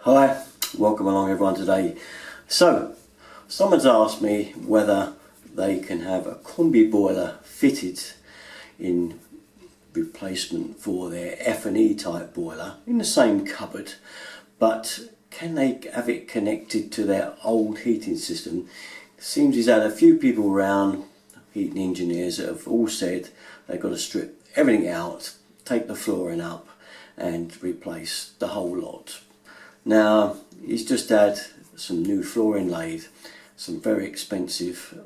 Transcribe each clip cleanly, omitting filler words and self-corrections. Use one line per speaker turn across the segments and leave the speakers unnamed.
Hi, welcome along everyone today. So, someone's asked me whether they can have a combi boiler fitted in replacement for their F&E type boiler in the same cupboard, but can they have it connected to their old heating system? Seems he's had a few people around, heating engineers, that have all said they've got to strip everything out, take the flooring up and replace the whole lot. Now, he's just had some new flooring laid, some very expensive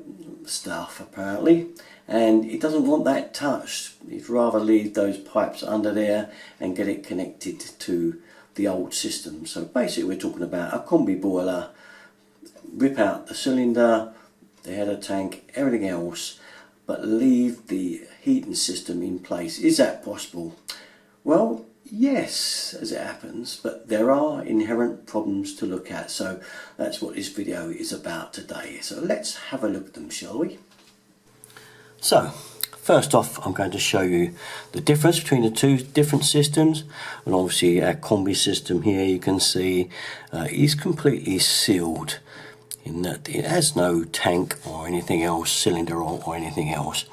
stuff apparently, and he doesn't want that touched. He'd rather leave those pipes under there and get it connected to the old system. So basically we're talking about a combi boiler, rip out the cylinder, the header tank, everything else, but leave the heating system in place. Is that possible? Well, yes, as it happens, but there are inherent problems to look at, so that's what this video is about today. So let's have a look at them, shall we? So first off, I'm going to show you the difference between the two different systems. And obviously our combi system here, you can see is completely sealed in that it has no tank or anything else, cylinder or anything else.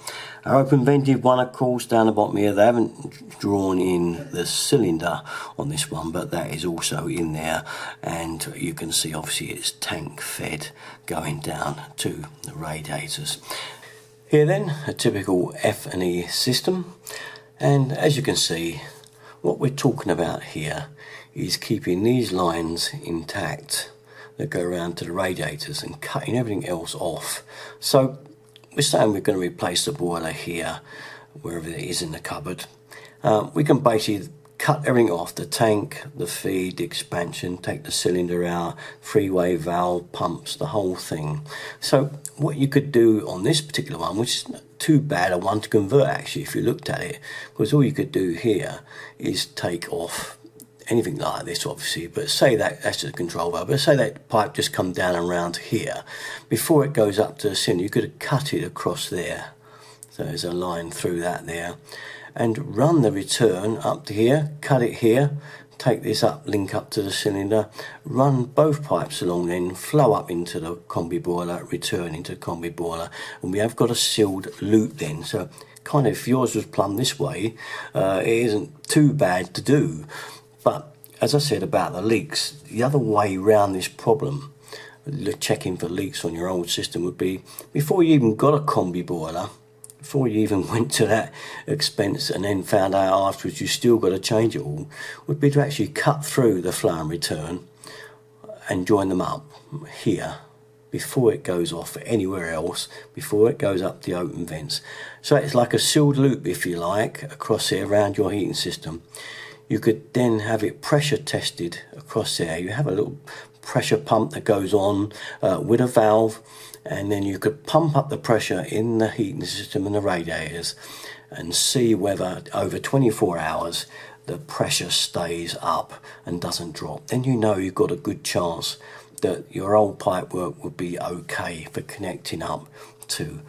Our open vented one, of course, down the bottom here, they haven't drawn in the cylinder on this one, but that is also in there, and you can see obviously it's tank fed going down to the radiators. Here then, a typical F&E system, and as you can see, what we're talking about here is keeping these lines intact that go around to the radiators and cutting everything else off. So we're saying we're going to replace the boiler here, wherever it is in the cupboard. We can basically cut everything off, the tank, the feed, the expansion, take the cylinder out, three-way valve, pumps, the whole thing. So what you could do on this particular one, which is not too bad a one to convert actually if you looked at it, because all you could do here is take off anything like this obviously, but say that's the control valve, but say that pipe just come down and round here. Before it goes up to the cylinder, you could have cut it across there. So there's a line through that there. And run the return up to here, cut it here, take this up, link up to the cylinder, run both pipes along then, flow up into the combi boiler, return into the combi boiler, and we have got a sealed loop then. So kind of if yours was plumbed this way, it isn't too bad to do. But as I said about the leaks, the other way around this problem, checking for leaks on your old system, would be before you even got a combi boiler, before you even went to that expense and then found out afterwards you still got to change it all, would be to actually cut through the flow and return and join them up here before it goes off anywhere else, before it goes up the open vents. So it's like a sealed loop, if you like, across here around your heating system. You could then have it pressure tested across there. You have a little pressure pump that goes on with a valve, and then you could pump up the pressure in the heating system and the radiators and see whether over 24 hours the pressure stays up and doesn't drop. Then you know you've got a good chance that your old pipe work would be okay for connecting up to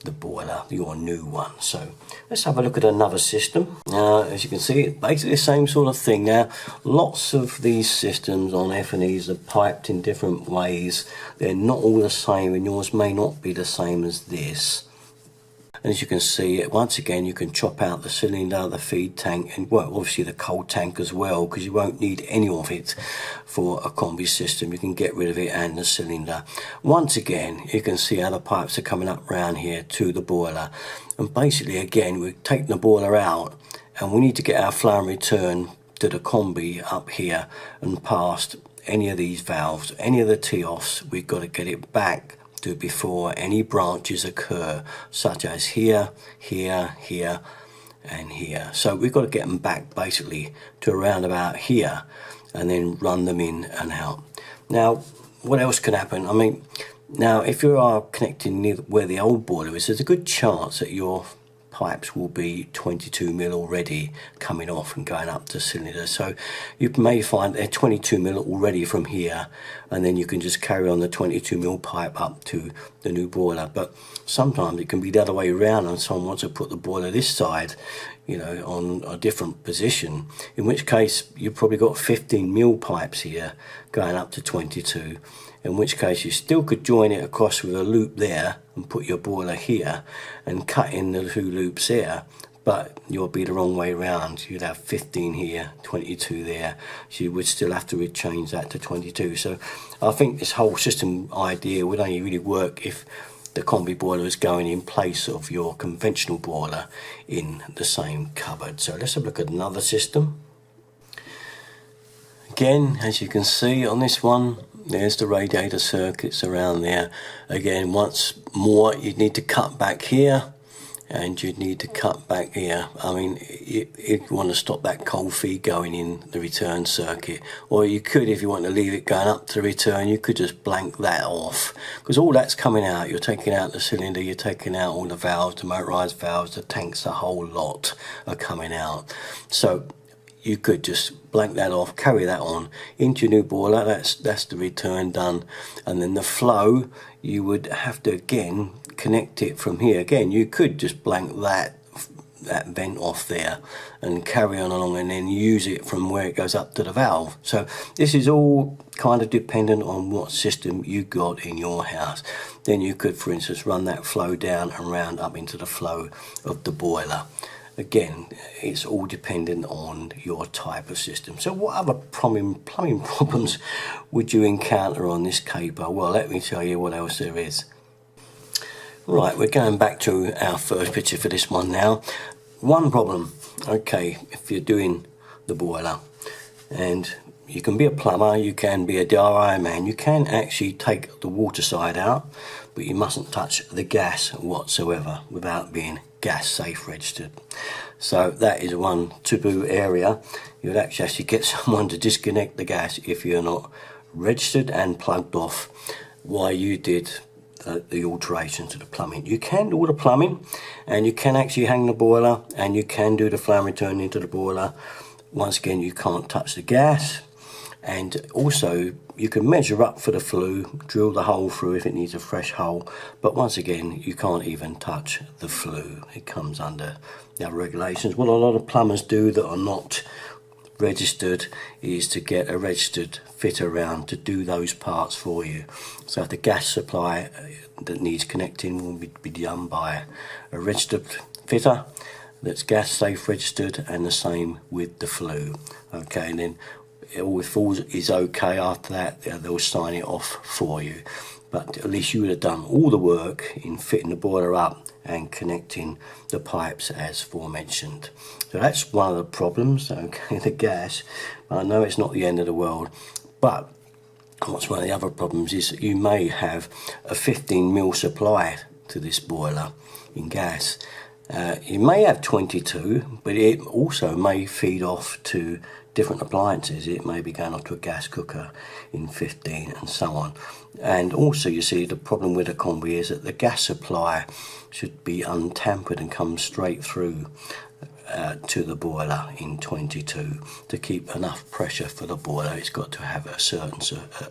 the boiler, your new one. So let's have a look at another system. As you can see, it's basically the same sort of thing. Now, lots of these systems on F&Es are piped in different ways. They're not all the same, and yours may not be the same as this. And as you can see, once again, you can chop out the cylinder, the feed tank, and well, obviously the cold tank as well, because you won't need any of it for a combi system. You can get rid of it and the cylinder. Once again, you can see how the pipes are coming up round here to the boiler. And basically, again, we're taking the boiler out, and we need to get our flow and return to the combi up here and past any of these valves, any of the tee-offs. We've got to get it back to before any branches occur, such as here, here, here and here. So we've got to get them back basically to around about here and then run them in and out. Now what else can happen? I mean, now if you are connecting near where the old boiler is, there's a good chance that your pipes will be 22 mil already coming off and going up to cylinder. So you may find they're 22 mil already from here, and then you can just carry on the 22 mil pipe up to the new boiler. But sometimes it can be the other way around, and someone wants to put the boiler this side. you know, on a different position, in which case you've probably got 15mm pipes here going up to 22, in which case you still could join it across with a loop there and put your boiler here and cut in the 2 loops there, but you'll be the wrong way around. You'd have 15 here, 22 there, so you would still have to change that to 22. So I think this whole system idea would only really work if the combi boiler is going in place of your conventional boiler in the same cupboard. So let's have a look at another system. Again, as you can see on this one, there's the radiator circuits around there. Again, once more, you'd need to cut back here and you'd need to cut back here. I mean, you want to stop that cold feed going in the return circuit, or you could, if you want to leave it going up to the return, you could just blank that off, because all that's coming out, you're taking out the cylinder, you're taking out all the valves, the motorized valves, the tanks, the whole lot are coming out. So you could just blank that off, carry that on into your new boiler. That's the return done, and then the flow, you would have to again connect it from here. Again, you could just blank that vent off there and carry on along, and then use it from where it goes up to the valve. So this is all kind of dependent on what system you got in your house. Then you could, for instance, run that flow down and round up into the flow of the boiler. Again, it's all dependent on your type of system. So what other plumbing problems would you encounter on this caper? Well, let me tell you what else there is. Right, we're going back to our first picture for this one now. One problem, okay, if you're doing the boiler, and you can be a plumber, you can be a DIY man, you can actually take the water side out, but you mustn't touch the gas whatsoever without being gas safe registered. So that is one taboo area. You'd actually get someone to disconnect the gas if you're not registered and plugged off while you did the alterations to the plumbing. You can do all the plumbing, and you can actually hang the boiler, and you can do the flame return into the boiler. Once again, you can't touch the gas, and also you can measure up for the flue, drill the hole through if it needs a fresh hole, but once again you can't even touch the flue. It comes under the regulations. What a lot of plumbers do that are not registered is to get a registered fitter around to do those parts for you. So the gas supply that needs connecting will be done by a registered fitter that's gas safe registered, and the same with the flue. Okay, and then all is okay after that, they'll sign it off for you. But at least you would have done all the work in fitting the boiler up and connecting the pipes as aforementioned. So that's one of the problems, okay, the gas. I know it's not the end of the world, but what's one of the other problems is that you may have a 15mm supply to this boiler in gas. You may have 22, but it also may feed off to different appliances. It may be going off to a gas cooker in 15 and so on. And also, you see, the problem with a combi is that the gas supply should be untampered and come straight through to the boiler in 22 to keep enough pressure for the boiler. It's got to have a certain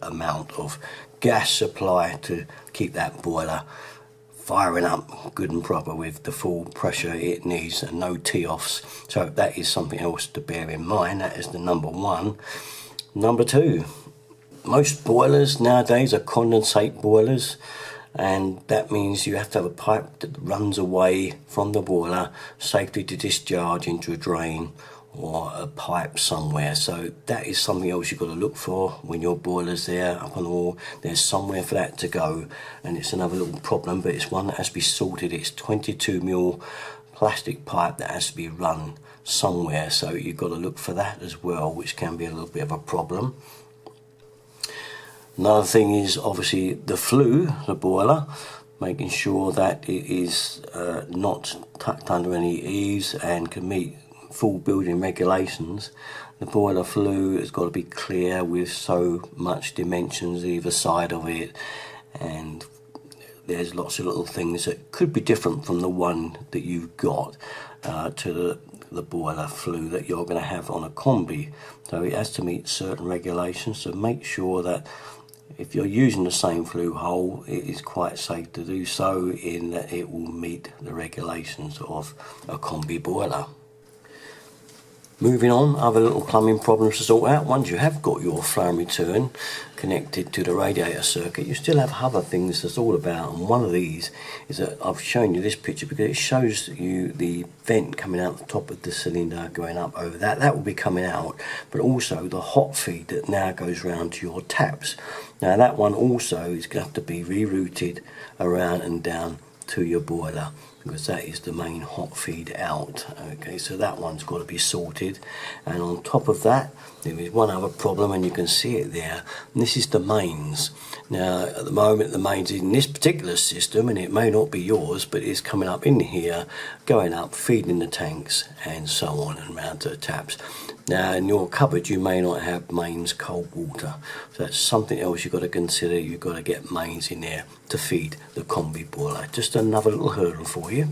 amount of gas supply to keep that boiler firing up good and proper with the full pressure it needs, and no tee-offs. So that is something else to bear in mind. That is the number one. Number two, most boilers nowadays are condensate boilers, and that means you have to have a pipe that runs away from the boiler safely to discharge into a drain or a pipe somewhere. So that is something else you've got to look for when your boiler's there up on the wall. There's somewhere for that to go, and it's another little problem, but it's one that has to be sorted. It's 22mm plastic pipe that has to be run somewhere, so you've got to look for that as well, which can be a little bit of a problem. Another thing is obviously the flue, the boiler, making sure that it is not tucked under any eaves and can meet full building regulations. The boiler flue has got to be clear with so much dimensions either side of it, and there's lots of little things that could be different from the one that you've got to the boiler flue that you're going to have on a combi. So it has to meet certain regulations, so make sure that if you're using the same flue hole, it is quite safe to do so, in that it will meet the regulations of a combi boiler. Moving on, other little plumbing problems to sort out. Once you have got your flow and return connected to the radiator circuit, you still have other things to sort about, and one of these is that I've shown you this picture because it shows you the vent coming out the top of the cylinder going up over that. That will be coming out, but also the hot feed that now goes round to your taps. Now that one also is going to have to be rerouted around and down to your boiler, because that is the main hot feed out. Okay, so that one's got to be sorted. And on top of that, there is one other problem, and you can see it there, and this is the mains. Now at the moment the mains in this particular system, and it may not be yours, but it's coming up in here, going up, feeding the tanks and so on and round to the taps. Now in your cupboard you may not have mains cold water, so that's something else you've got to consider. You've got to get mains in there to feed the combi boiler. Just another little hurdle for you.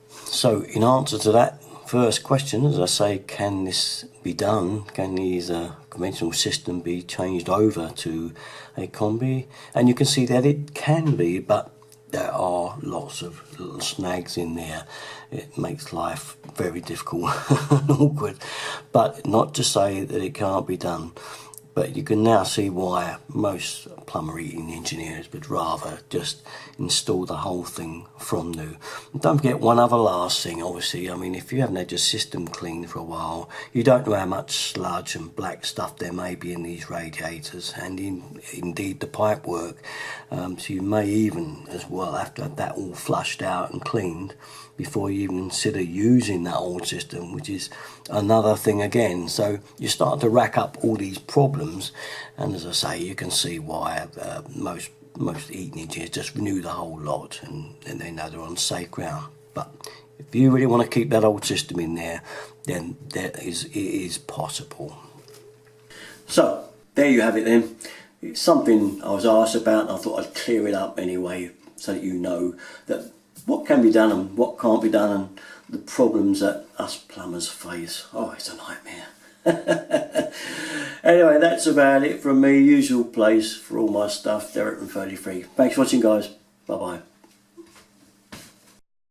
So in answer to that first question, as I say, can this be done? Can these conventional system be changed over to a combi? And you can see that it can be, but there are lots of little snags in there. It makes life very difficult and awkward, but not to say that it can't be done. But you can now see why most plumber heating engineers would rather just install the whole thing from new. And don't forget one other last thing, obviously. I mean, if you haven't had your system cleaned for a while, you don't know how much sludge and black stuff there may be in these radiators, and indeed the pipe work. So you may even as well have to have that all flushed out and cleaned before you even consider using that old system, which is another thing again. So you start to rack up all these problems, and as I say, you can see why most heating engineers just renew the whole lot, and they know they're on safe ground. But if you really want to keep that old system in there, then it is possible. So there you have it then. It's something I was asked about, and I thought I'd clear it up anyway, so that you know that what can be done and what can't be done, and the problems that us plumbers face. Oh, it's a nightmare. Anyway, that's about it from me. Usual place for all my stuff, Derek from 33. Thanks for watching, guys. Bye bye.